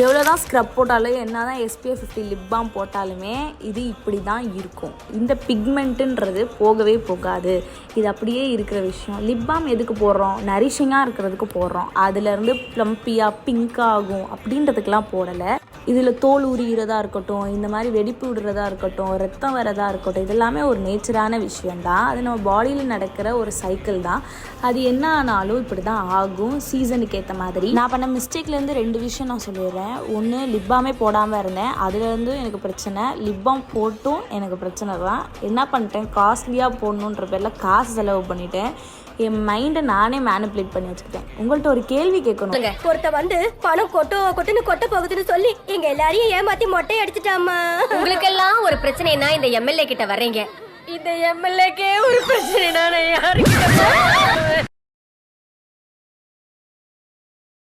எவ்வளோதான் ஸ்க்ரப் போட்டாலும் என்ன தான் SPF 50 லிப் பாம் போட்டாலுமே இது இப்படி தான் இருக்கும். இந்த பிக்மெண்ட்டுன்றது போகவே போகாது. இது அப்படியே இருக்கிற விஷயம். லிப் பாம் எதுக்கு போடுறோம்? நரிஷிங்காக இருக்கிறதுக்கு போடுறோம். அதுலேருந்து ப்ளம்பியாக பிங்காக ஆகும் அப்படின்றதுக்கெலாம் போடலை. இதில் தோல் உரிகிறதா இருக்கட்டும், இந்த மாதிரி வெடிப்பு விடுறதா இருக்கட்டும், ரத்தம் வரதா இருக்கட்டும், இதெல்லாமே ஒரு நேச்சரான விஷயந்தான். அது நம்ம பாடியில் நடக்கிற ஒரு சைக்கிள் தான். அது என்ன ஆனாலும் இப்படி தான் ஆகும் சீசனுக்கு ஏற்ற மாதிரி. நான் பண்ண மிஸ்டேக்லேருந்து 2 விஷயம் நான் சொல்லிடுறேன். ஒன்று, லிப் பாமே போடாமல் இருந்தேன், அதுலேருந்து எனக்கு பிரச்சனை. லிப் பாம் போட்டும் எனக்கு பிரச்சனை தான். என்ன பண்ணிட்டேன், காஸ்ட்லியாக போடணுன்ற பேரில் காசு செலவு பண்ணிட்டேன். என் மைண்டை நானே மேனிப்புலேட் பண்ணி வச்சுக்கிட்டேன். உங்கள்கிட்ட ஒரு கேள்வி கேட்கணும். ஒருத்த வந்து பணம் கொட்டுன்னு கொட்ட போகுதுன்னு சொல்லி எங்க எல்லாரையும் ஏமாத்தி மொட்டை அடிச்சுட்டாமா. உங்களுக்கு எல்லாம் ஒரு பிரச்சனைனா இந்த MLA கிட்ட வர்றீங்க. இந்த MLAக்கே ஒரு பிரச்சனைனா யாருக்கிட்ட